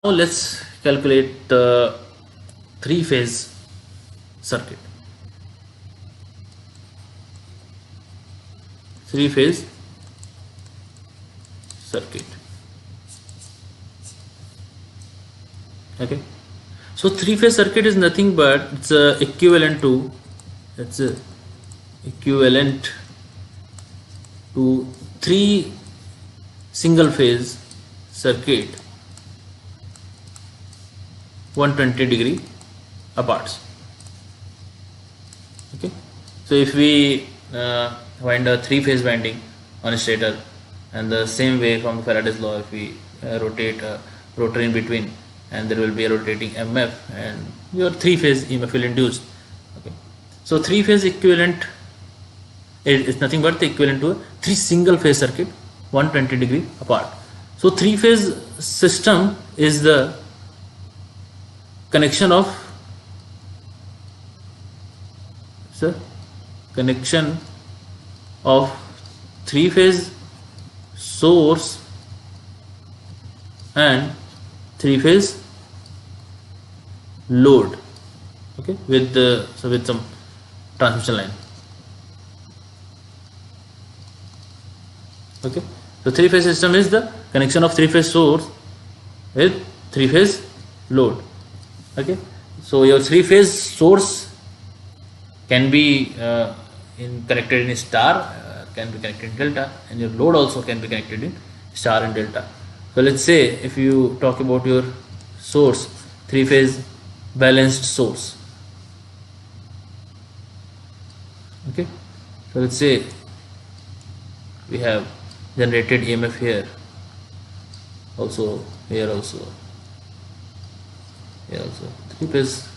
Now let's calculate the three-phase circuit. Three-phase circuit. Okay. So three-phase circuit is nothing but it's equivalent to equivalent to three single-phase circuit 120-degree apart. Okay, so if we wind a three-phase winding on a stator, and the same way from the Faraday's law, if we rotate a rotor in between, and there will be a rotating MF, and your three-phase EMF will induce. Okay, so three-phase equivalent is nothing but the equivalent to a three single-phase circuit 120-degree apart. So three-phase system is the connection of three-phase source and three-phase load. Okay, with some transmission line. Okay, so three-phase system is the connection of three-phase source with three-phase load. Okay, so your three-phase source can be connected in star, can be connected in delta, and your load also can be connected in star and delta. So let's say if you talk about your source, three-phase balanced source. Okay, so let's say we have generated EMF here, also here, also here, also three-phase.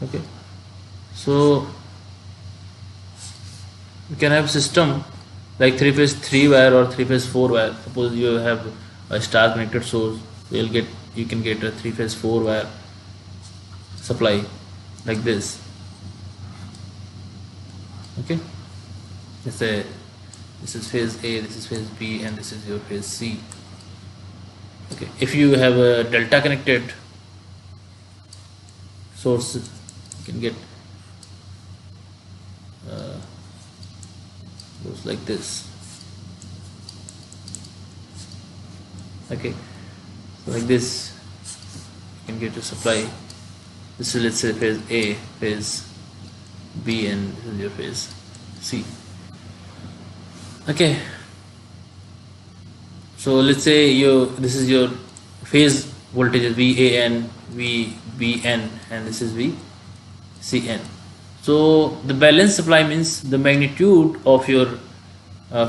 Okay, so you can have system like three-phase 3-wire or three-phase 4-wire. Suppose you have a star connected source, you can get a three-phase 4-wire supply like this. Okay, let's say this is phase A, this is phase B, and this is your phase C. Okay, if you have a delta connected source, you can get goes like this. Okay, so like this you can get a supply. This is, let's say, phase A, phase B, and this is your phase C. Okay, so let's say this is your phase voltages VAN, VBN, and this is VCN. So the balanced supply means the magnitude of your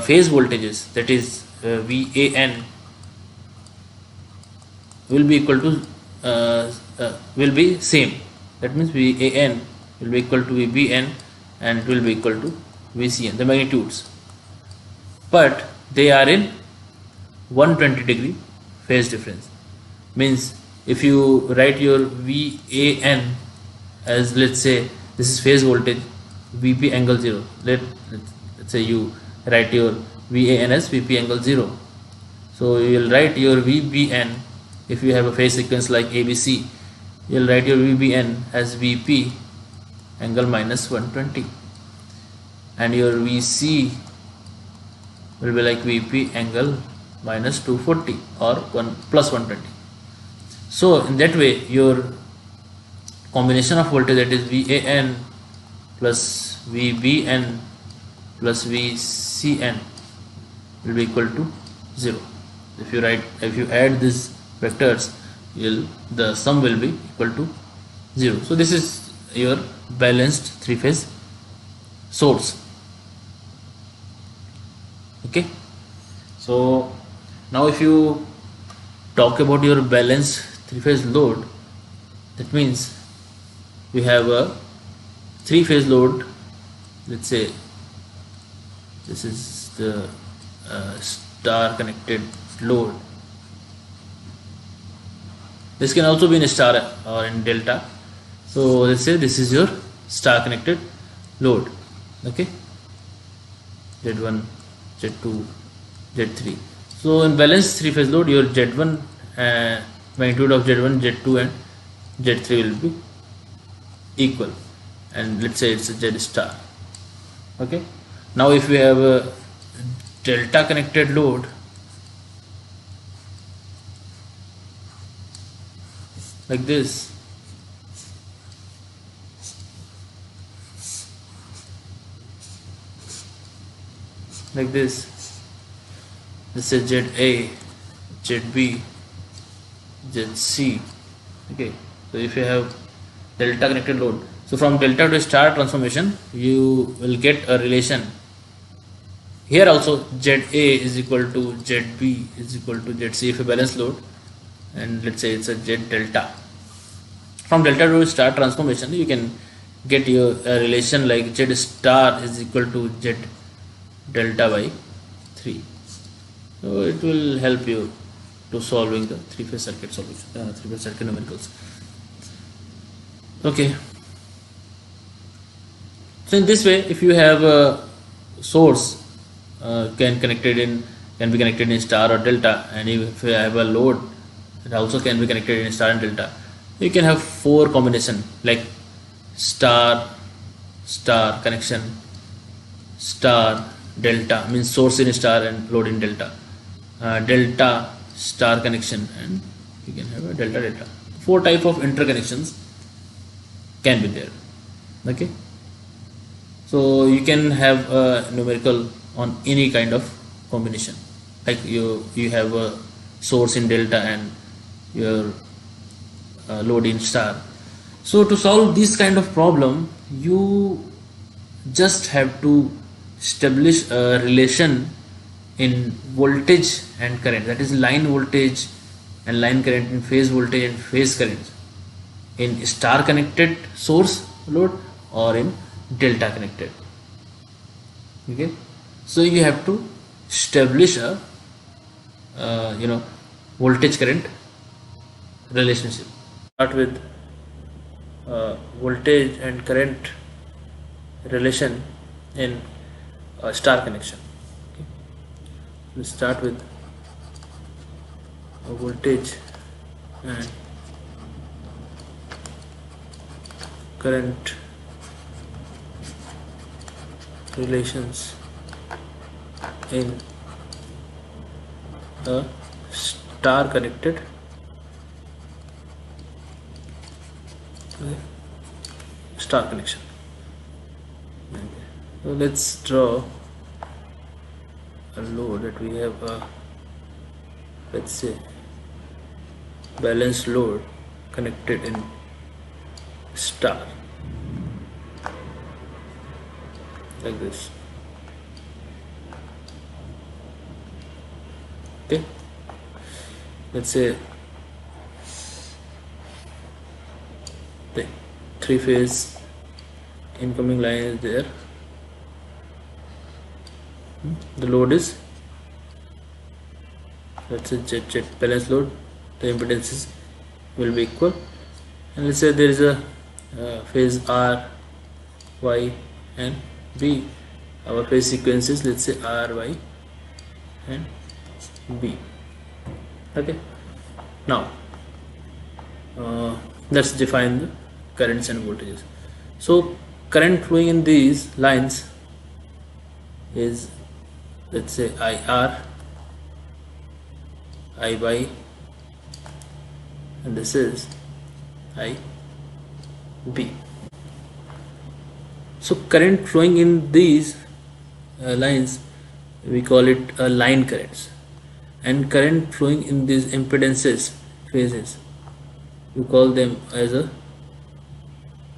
phase voltages, that is VAN, will be equal to will be same. That means VAN will be equal to VBN and it will be equal to VCN, the magnitudes. But they are in 120-degree phase difference. Means if you write your VAN as, let's say, this is phase voltage, VP angle 0. Let's say you write your VAN as VP angle 0. So you will write your VBN, if you have a phase sequence like ABC, you will write your VBN as VP angle minus 120, and your VC will be like VP angle minus 240 or 1 plus 120. So in that way your combination of voltage, that is VAN plus VBN plus VCN, will be equal to 0. If you add these vectors, the sum will be equal to 0. So this is your balanced three-phase source. Okay, so now if you talk about your balanced three-phase load, that means we have a three-phase load. Let's say this is the star connected load. This can also be in star or in delta. So let's say this is your star connected load. Okay, Z1, Z2, Z3. So in balanced three-phase load, your Z1 magnitude of Z1, Z2 and Z3 will be equal, and let's say it's a Z star. Okay, now if we have a delta connected load like this, this is ZA, ZB, ZC. Okay, so if you have delta connected load, so from delta to star transformation you will get a relation. Here also ZA is equal to ZB is equal to ZC if a balanced load, and let's say it's a Z delta. From delta to star transformation you can get your relation like Z star is equal to Z delta by 3. So it will help you to solving the three-phase circuit solution, three-phase circuit numericals. Okay. So in this way, if you have a source can be connected in star or delta, and if you have a load, it also can be connected in star and delta. You can have 4 combination like star connection, star delta means source in star and load in delta, delta star connection, and you can have a delta. 4 type of interconnections can be there. Okay, so you can have a numerical on any kind of combination, like you have a source in delta and your load in star. So to solve this kind of problem, you just have to establish a relation in voltage and current, that is line voltage and line current, in phase voltage and phase current, in star connected source load or in delta connected. Okay, so you have to establish a voltage current relationship. Start with voltage and current relation in star connection. Okay, we start with a voltage and current relations in a star connected star connection. Okay. So let's draw a load that we have let's say balanced load connected in star like this. Okay, let's say the 3-phase incoming line is there. The load is, let's say Z balanced load, the impedances will be equal, and let's say there is a phase R, Y and B. Our phase sequences, let's say R, Y and B. Okay, now let's define the currents and voltages. So current flowing in these lines is, let's say IR, IY, and this is IB. So current flowing in these lines, we call it line currents, and current flowing in these impedances phases, we call them as a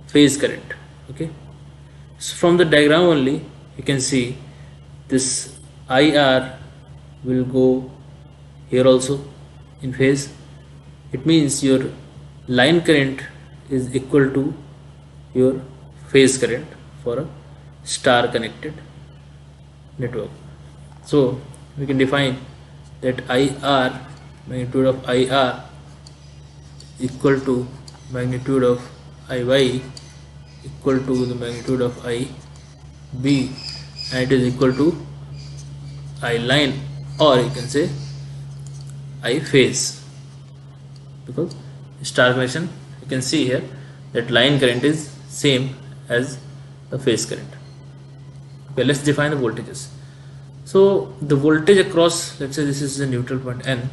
phase current. Okay, so from the diagram only you can see this IR will go here also in phase. It means your line current is equal to your phase current for a star connected network. So we can define that IR, magnitude of IR, equal to magnitude of IY equal to the magnitude of IB, and it is equal to I line, or you can say I phase, because star connection, you can see here that line current is same as the phase current. Okay, let's define the voltages. So the voltage across, let's say this is the neutral point N.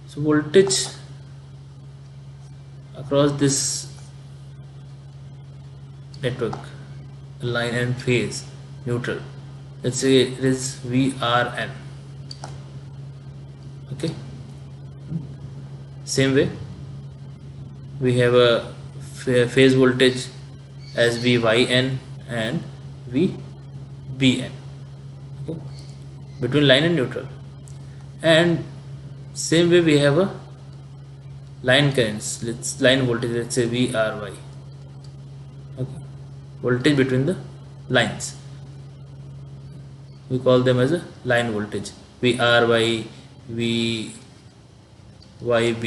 So voltage across this network, line and phase, neutral, let's say it is VRN. Okay, same way we have a phase voltage as VYN and VBN, okay, between line and neutral. And same way we have a line currents, line voltage, let's say VRY, okay, voltage between the lines, we call them as a line voltage, VRY, VYB,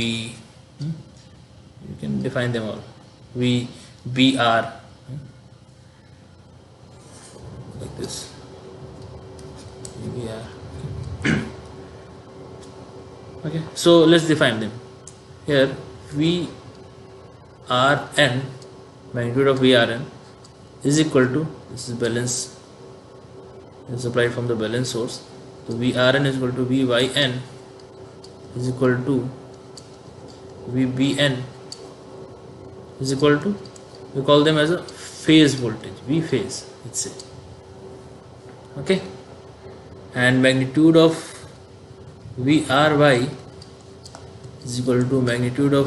you can define them all, VBR, like this, VBR. Okay, so let's define them. Here VRN, magnitude of VRN is equal to, this is balance, is supplied from the balance source, so VRN is equal to VYN is equal to VBN is equal to, we call them as a phase voltage, V phase, let's say. Okay, and magnitude of VRY is equal to magnitude of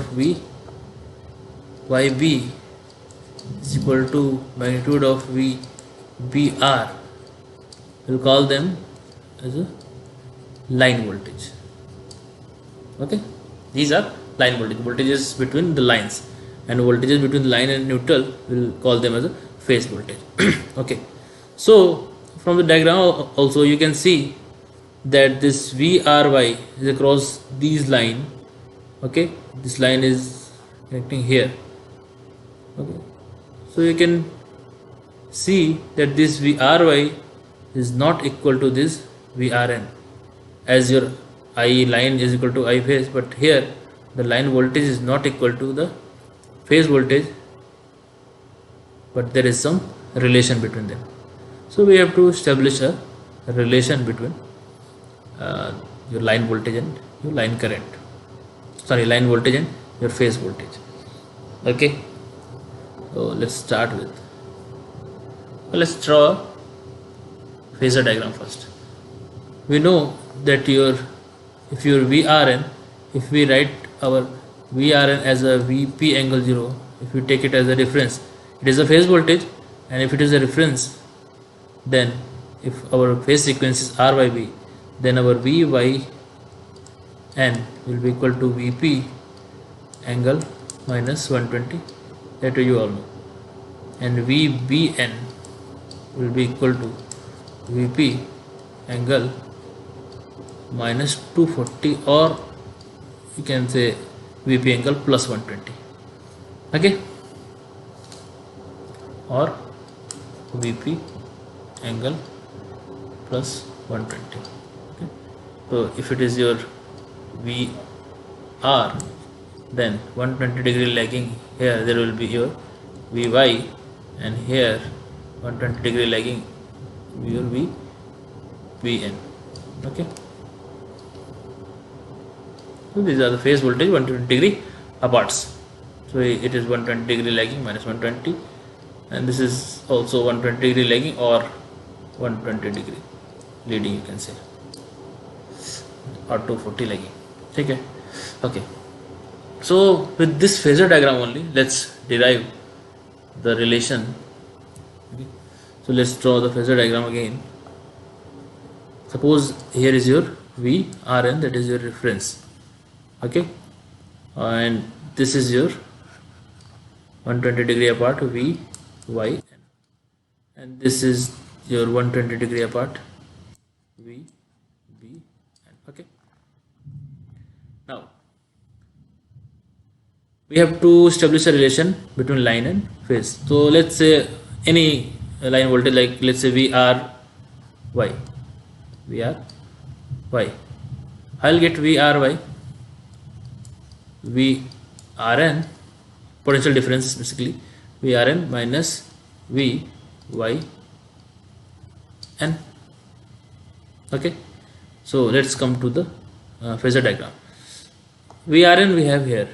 VYB is equal to magnitude of VBR. We'll call them as a line voltage. Okay, these are line voltage, voltages between the lines, and voltages between the line and neutral we'll call them as a phase voltage. Okay, so from the diagram also you can see that this VRY is across these line. Okay, this line is connecting here. Okay, so you can see that this VRY is not equal to this VRN, as your I line is equal to I phase, but here the line voltage is not equal to the phase voltage, but there is some relation between them. So we have to establish a relation between your line voltage and your line current, sorry, line voltage and your phase voltage. Okay, so let's start with, let's draw a phasor diagram first. We know that if your VRN, if we write our VRN as a VP angle 0, if we take it as a reference, it is a phase voltage, and if it is a reference, then if our phase sequence is RYB, then our VYN will be equal to VP angle minus 120, that you all know, and VBN will be equal to VP angle minus 240, or you can say VP angle plus 120. Okay, or VP angle plus 120. Okay, so if it is your VR, then 120 degree lagging, here there will be your VY, and here 120 degree lagging your VBN. Okay, so these are the phase voltage 120 degree apart. So it is 120 degree lagging minus 120, and this is also 120 degree lagging or 120 degree leading, you can say, or 240 lagging. Okay. Okay, so with this phasor diagram only, let's derive the relation. Okay. So let's draw the phasor diagram again. Suppose here is your VRN, that is your reference. Okay, and this is your 120 degree apart VYN, and this is your 120 degree apart VBN. Okay, now we have to establish a relation between line and phase. So let's say any line voltage, like let's say VRY, I'll get VRY, VY Rn, potential difference basically, Vrn minus Vyn. Okay, so let's come to the phasor diagram. Vrn we have here,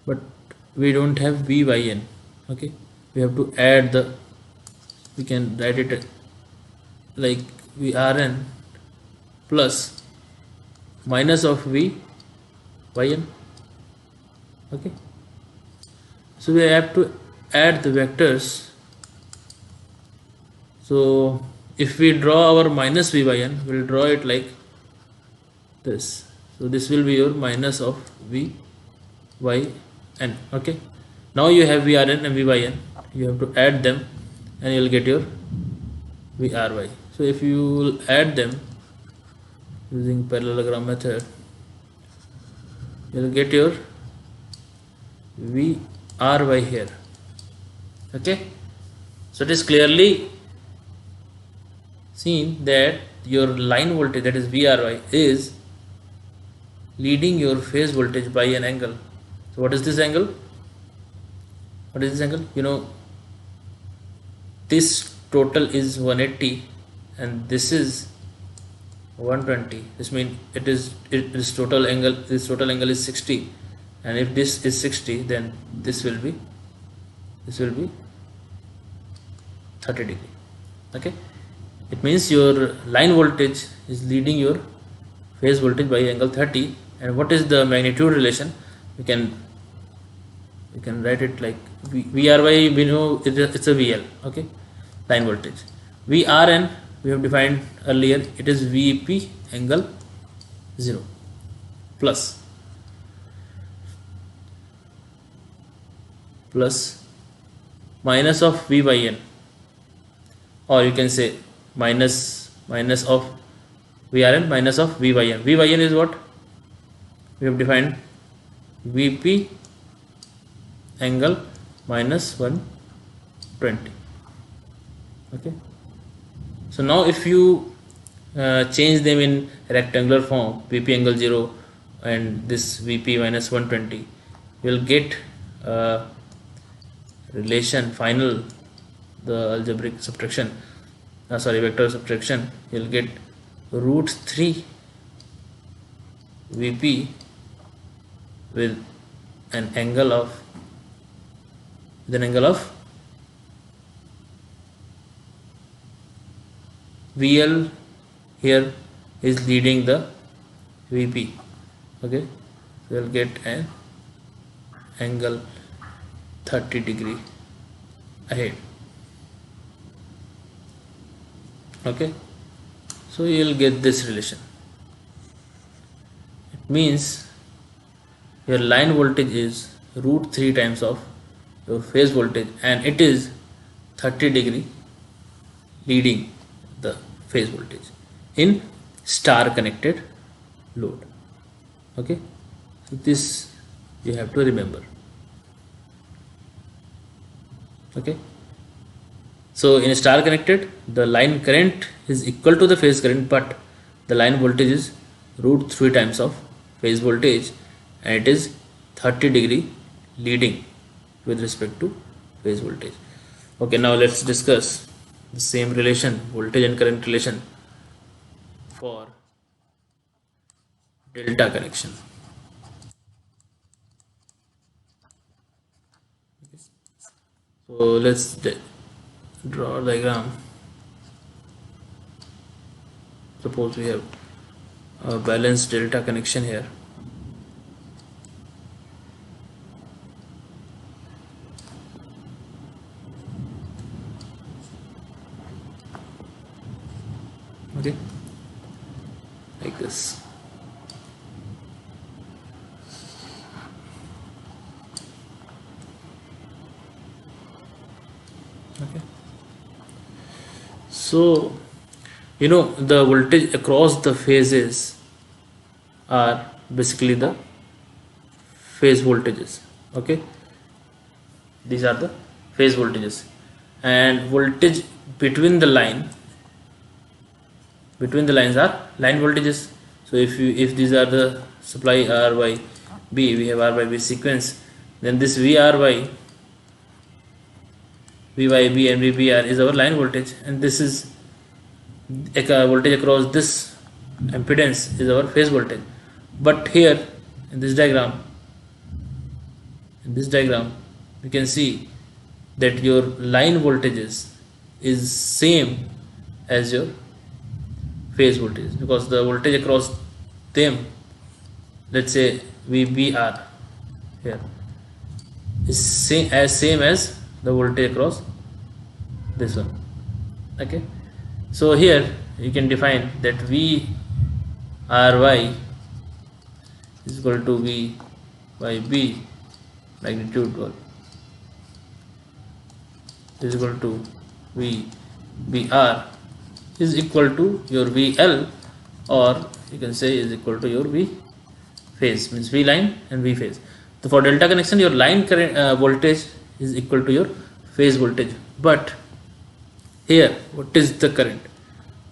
but we don't have Vyn. Okay, we have to add the, we can write it like Vrn plus minus of Vyn. Okay, so we have to add the vectors. So if we draw our minus Vyn, we'll draw it like this. So this will be your minus of Vyn. Okay, now you have Vrn and Vyn, you have to add them and you'll get your Vry. So if you will add them using parallelogram method, you'll get your Vry here. Okay, so it is clearly seen that your line voltage, that is Vry, is leading your phase voltage by an angle. So what is this angle? What is this angle? You know, this total is 180 and this is 120. This means this total angle is 60, and if this is 60, then this will be 30 degree. Okay, it means your line voltage is leading your phase voltage by angle 30. And what is the magnitude relation? We can write it like Vry, we know it's a VL. Okay, line voltage. Vrn we have defined earlier, it is Vp angle 0 plus minus of Vyn, or you can say minus of Vrn minus of Vyn. Vyn is what? We have defined Vp angle minus 120. Okay, so now if you change them in rectangular form, Vp angle 0 and this Vp minus 120, you will get relation final, the algebraic subtraction, vector subtraction, you will get root 3 Vp with an angle of VL here is leading the Vp. Okay, so you'll get an angle 30 degree ahead. Okay, so you'll get this relation. It means your line voltage is root 3 times of your phase voltage, and it is 30 degree leading the phase voltage in star connected load. Okay, so this you have to remember. Okay, so in star connected, the line current is equal to the phase current, but the line voltage is root 3 times of phase voltage, and it is 30 degree leading with respect to phase voltage. Okay, now let's discuss the same relation, voltage and current relation, for delta connection. So let's draw a diagram. Suppose we have a balanced delta connection here. Okay, like this. Okay, so you know the voltage across the phases are basically the phase voltages. Okay, these are the phase voltages, and voltage between the lines are line voltages. So if these are the supply Ry B, we have R by B sequence, then this VR by VYB and VBR is our line voltage, and this is voltage across this impedance is our phase voltage. But here in this diagram, you can see that your line voltages is same as your phase voltage, because the voltage across them, let's say VBR here, is same as the voltage across this one. Okay, so here you can define that VRY is equal to V by B magnitude 1 is equal to VBR is equal to your VL, or you can say is equal to your V phase, means V line and V phase. So for delta connection, your line current voltage is equal to your phase voltage. But here, what is the current?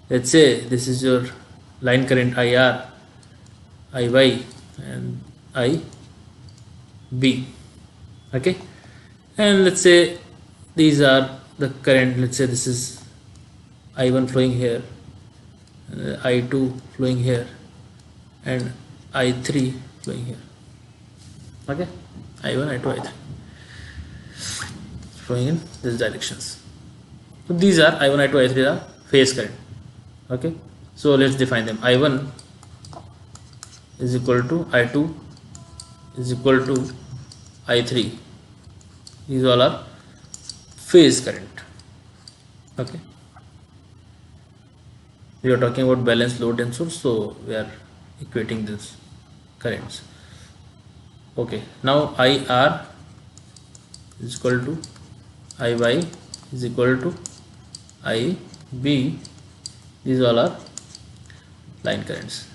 Let's say this is your line current IR, IY and IB. Okay, and let's say these are the current. Let's say this is I1 flowing here, I2 flowing here, and I3 flowing here. Okay, I1, I2, I3 flowing in these directions. So these are I1, I2, I3 are phase current. Okay, so let's define them. I1 is equal to I2 is equal to I3. These all are phase current. Okay, we are talking about balanced load and source, so we are equating these currents. Okay, now IR is equal to IY is equal to IB. These all are line currents.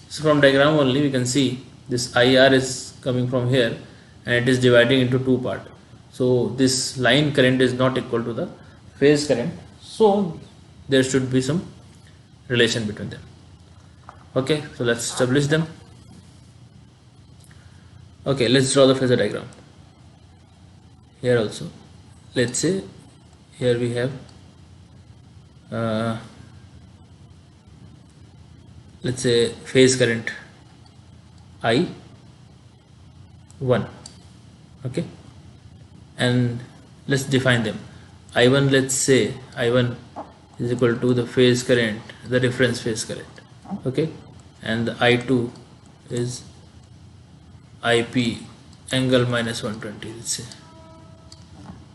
So from diagram only we can see this IR is coming from here and it is dividing into two parts. So this line current is not equal to the phase current, so there should be some relation between them. Okay, so let's establish them. Okay, let's draw the phasor diagram. Here also, let's say here we have let's say phase current I1. Okay, and let's define them. I1, let's say I1 is equal to the phase current, the reference phase current. Okay, and the I2 is IP angle minus 120, let's say,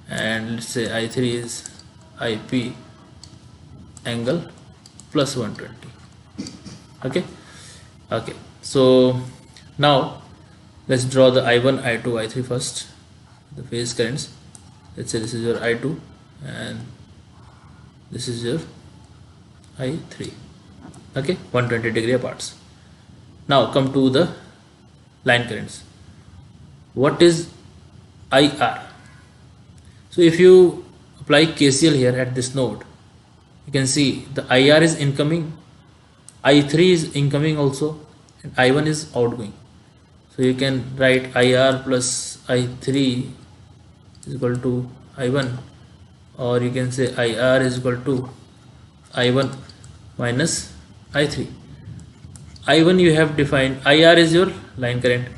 and let's say I3 is IP angle plus 120. Okay, so now let's draw the I1, I2, I3 first, the phase currents. Let's say this is your I2 and this is your I3. Okay, 120 degree aparts. Now come to the line currents. What is IR? So if you apply KCL here at this node, you can see the IR is incoming, I3 is incoming also, and I1 is outgoing. So you can write IR plus I3 is equal to I1, or you can say IR is equal to I1 minus I3. I1 you have defined, IR is your line current,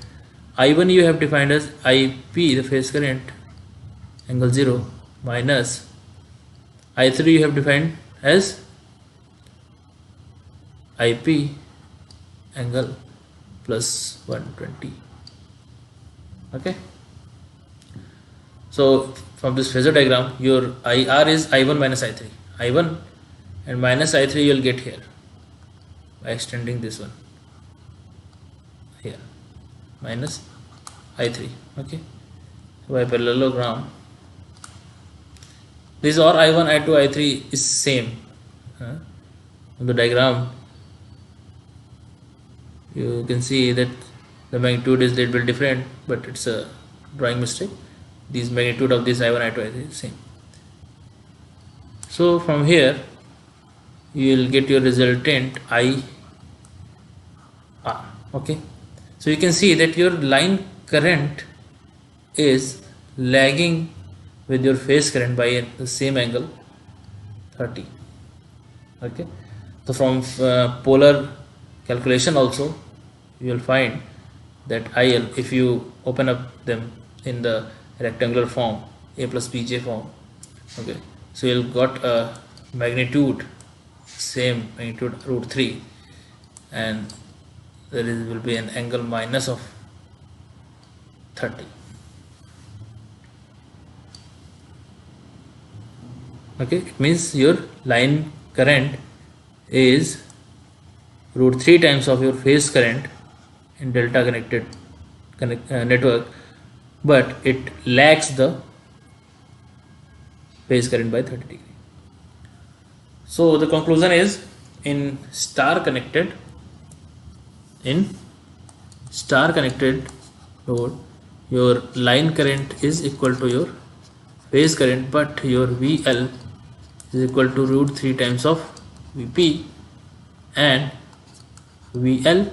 I1 you have defined as IP, the phase current, angle 0, minus I3 you have defined as IP angle plus 120. Okay, so from this phasor diagram, your IR is I1 minus I3. I1 and minus I3 you will get here by extending this one here, minus I3. Okay, so by parallelogram, these are I1, I2, I3 is same. On the diagram you can see that the magnitude is little bit different, but it's a drawing mistake. These magnitude of this I1, I2, I3 is same. So from here you will get your resultant IR. Okay, So you can see that your line current is lagging with your phase current by the same angle 30. Okay, so from polar calculation also you will find that IL, if you open up them in the rectangular form, A plus BJ form, okay, so you'll got a magnitude, same magnitude root 3, and there will be an angle minus of 30. Okay, it means your line current is root 3 times of your phase current in delta connected network, but it lags the phase current by 30 degree. So the conclusion is, in star connected load, your line current is equal to your phase current, but your VL is equal to root 3 times of Vp, and VL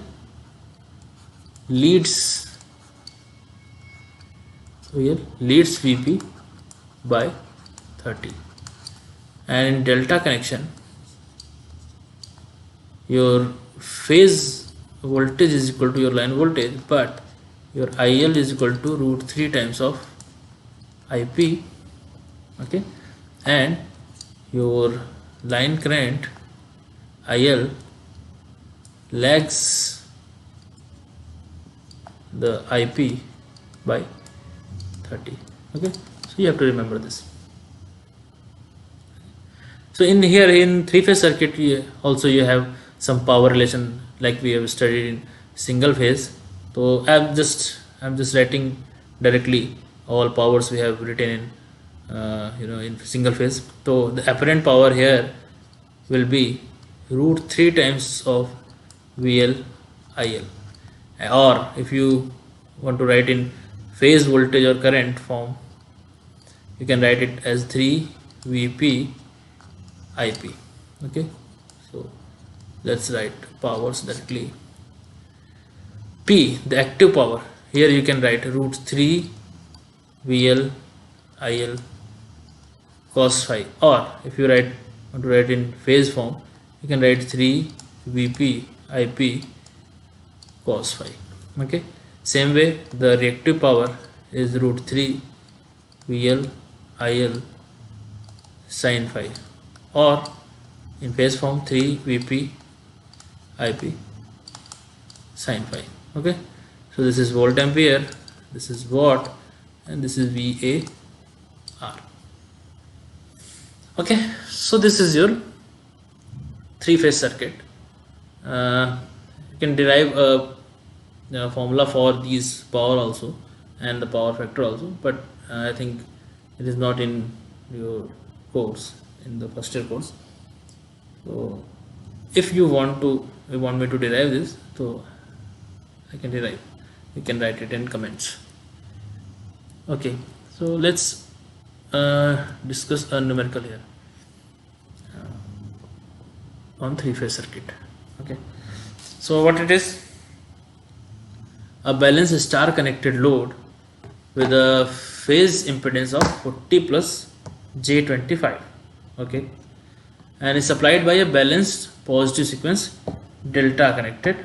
leads Vp by 30, and in delta connection your phase voltage is equal to your line voltage, but your IL is equal to root 3 times of IP. Okay, and your line current IL lags the IP by 30. Okay, so you have to remember this. So in here, in three-phase circuit also you have some power relation like we have studied in single phase. So I'm just writing directly all powers we have written in in single phase. So the apparent power here will be root 3 times of VL IL, or if you want to write in phase voltage or current form, you can write it as 3 Vp IP. Okay, so let's write powers directly. P, the active power, here you can write root 3 VL IL cos phi, or if you want to write in phase form, you can write 3 Vp IP cos phi. Okay, same way the reactive power is root 3 VL IL sin phi, or in phase form 3 Vp IP sin phi. Okay, so this is volt ampere, this is watt, and this is VAR. Okay, so this is your three-phase circuit. You can derive a formula for these power also and the power factor also, but I think it is not in your course, in the first year course. So if you want me to derive this, so I can derive. You can write it in comments. Okay, so let's discuss a numerical here on three-phase circuit. Okay, so what it is: a balanced star connected load with a phase impedance of 40 plus J25. Okay, and is supplied by a balanced positive sequence delta connected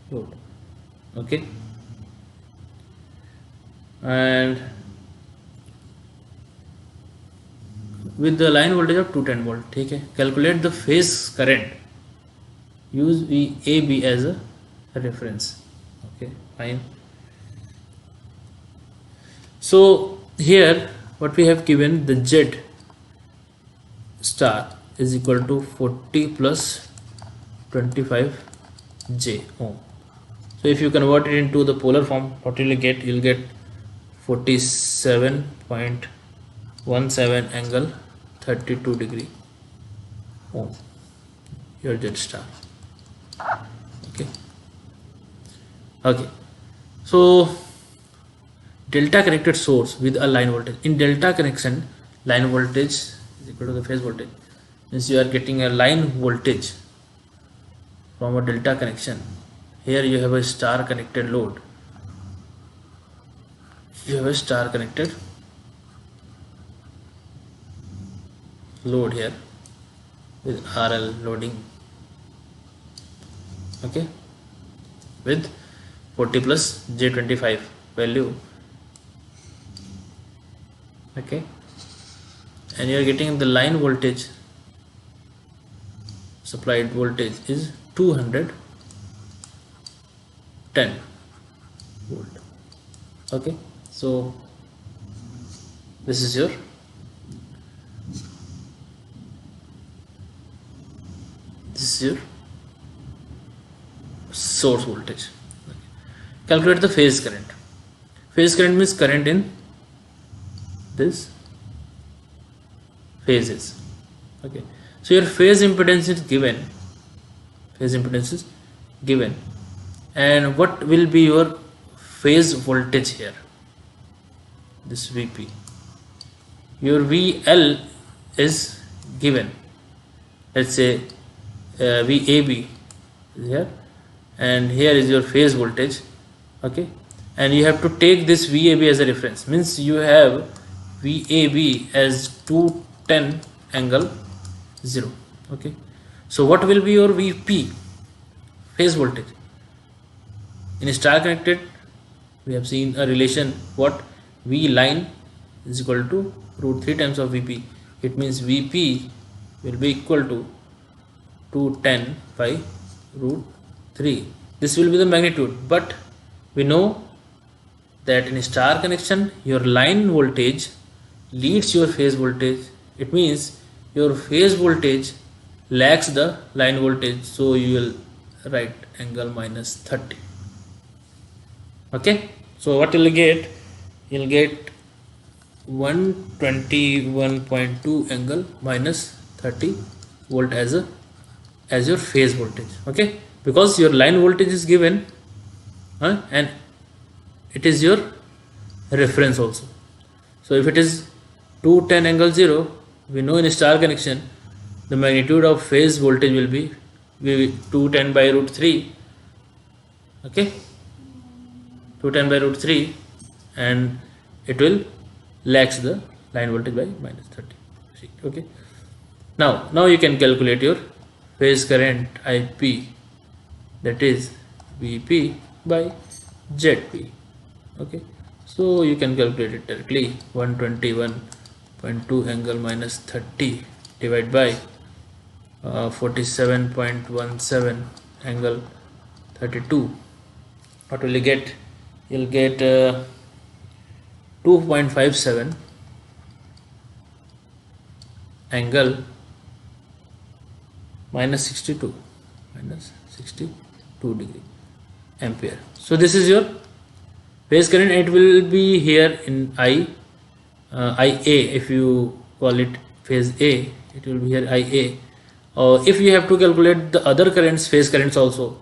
load. Okay, and with the line voltage of 210 volt. Okay, calculate the phase current, use VAB as a reference. Okay, fine. So here what we have given, the Z star is equal to 40 plus 25 J ohm. So if you convert it into the polar form, what you'll get 47.17 angle 32 degree ohm, your Z star. Okay, so delta connected source with a line voltage. In delta connection, line voltage is equal to the phase voltage, means you are getting a line voltage from a delta connection. here you have a star connected load, you have a star connected load here with RL loading, okay, with 40 plus J25 value, okay, and you are getting the line voltage, supplied voltage is 210 volt, okay. So this is your source voltage. Okay. Calculate the phase current. Phase current means current in this phases, okay. So your phase impedance is given, and what will be your phase voltage here? This Vp. Your VL is given, let's say VAB is here, and here is your phase voltage, okay, and you have to take this VAB as a reference, means you have VAB as 210 angle 0, okay. So what will be your VP, phase voltage? In star connected we have seen a relation, what, V line is equal to root 3 times of VP. It means VP will be equal to 210 by root 3. This will be the magnitude, but we know that in star connection your line voltage leads your phase voltage. It means your phase voltage lags the line voltage, so you will write angle minus 30, okay. So what you will get? You will get 121.2 angle minus 30 volt as your phase voltage, okay, because your line voltage is given, and it is your reference also. So if it is 210 angle 0, we know in star connection the magnitude of phase voltage will be 210 by root 3, okay, 210 by root 3, and it will lags the line voltage by minus 30, okay. Now you can calculate your phase current IP, that is Vp by Zp, okay. So you can calculate it directly, 121.2 angle minus 30 divided by 47.17 angle 32. What will you get? You'll get 2.57 angle minus 62 degree ampere. So this is your phase current. It will be here in IA. If you call it phase A, it will be here IA. Or if you have to calculate the other currents, phase currents also,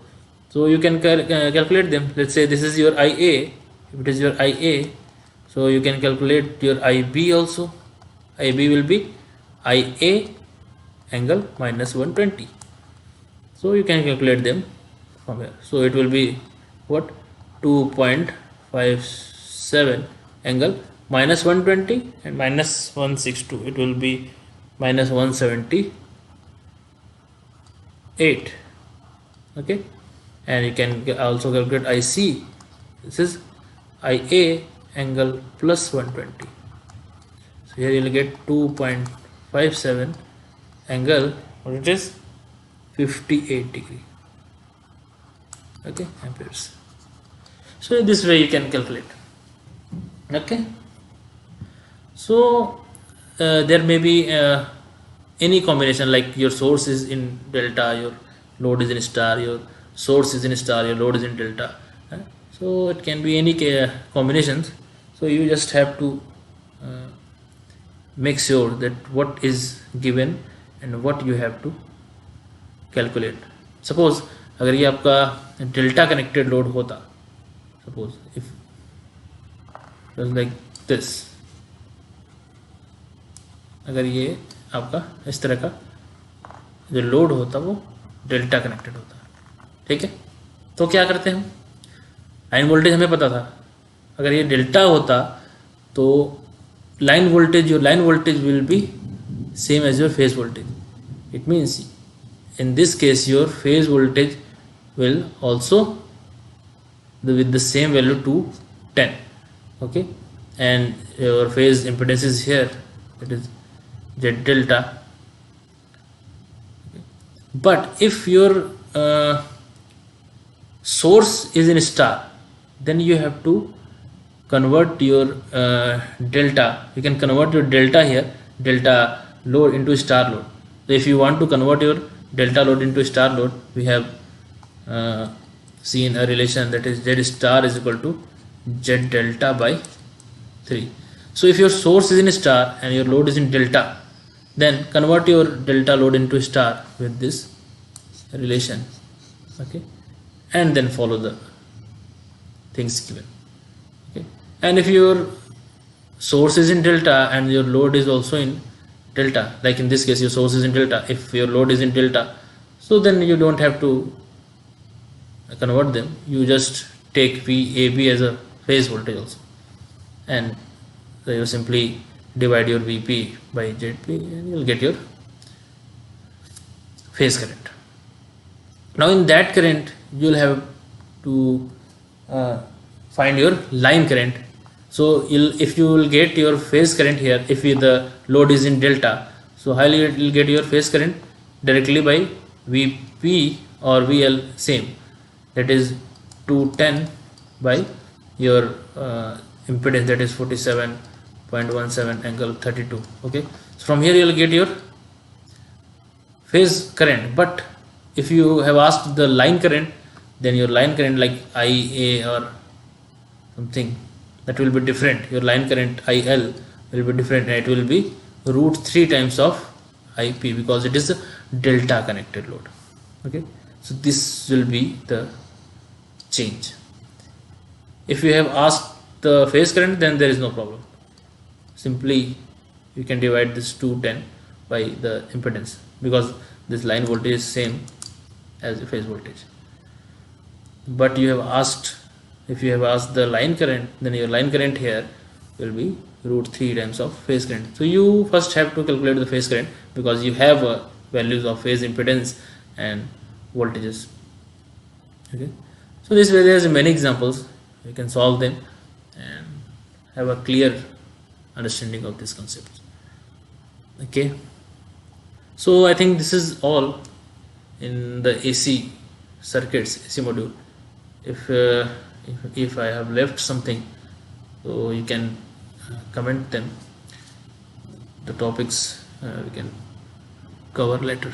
so you can calculate them. Let's say this is your IA. If it is your IA, so you can calculate your IB also. IB will be IA angle minus 120. So you can calculate them from here. So it will be what, 2.57 angle minus 120 and minus 162. It will be minus 178, okay. And you can also calculate IC. This is IA angle plus 120. So here you will get 2.57 angle, what it is, 58 degree, okay, amperes. So this way you can calculate, okay. So there may be any combination, like your source is in delta, your load is in star, your source is in star, your load is in delta, so it can be any combinations. So you just have to make sure that what is given and what you have to calculate. Suppose अगर ये आपका delta connected load होता, suppose if it was like this, अगर ये आपका इस तरह का जो लोड होता वो डेल्टा कनेक्टेड होता, ठीक है, तो क्या करते हैं हम, लाइन वोल्टेज हमें पता था, अगर ये डेल्टा होता तो line voltage, your line voltage will be same as your phase voltage. It means in this case your phase voltage will also with the same value 210. Okay, and your phase impedance is here, it is Z delta. Okay. But if your source is in star, then you have to convert your delta. You can convert your delta here, delta load, into star load. So if you want to convert your delta load into star load, we have seen a relation, that is Z star is equal to Z delta by 3. So if your source is in star and your load is in delta, then convert your delta load into star with this relation. Okay, and then follow the things given. Okay, and if your source is in delta and your load is also in delta, like in this case your source is in delta, if your load is in delta, so then you don't have to convert them, you just take VAB as a phase voltage also, and so you simply divide your VP by ZP and you'll get your phase current. Now in that current you'll have to find your line current. So if you will get your phase current here, if the load is in delta, so how you will get your phase current? Directly by VP or VL, same, that is 210 by your impedance, that is 47.17 angle 32. Okay, so from here you will get your phase current. But if you have asked the line current, then your line current like IA or something, that will be different. Your line current IL will be different, and it will be root 3 times of IP, because it is a delta connected load. Okay, so this will be the change. If you have asked the phase current, then there is no problem. Simply you can divide this 210 by the impedance, because this line voltage is same as the phase voltage. But you have asked, if you have asked the line current, then your line current here will be root 3 times of phase current. So you first have to calculate the phase current, because you have values of phase impedance and voltages. Okay, so this way there is many examples, you can solve them and have a clear understanding of this concept. Okay, so I think this is all in the AC circuits, AC module. If I have left something, so you can comment them. The topics we can cover later.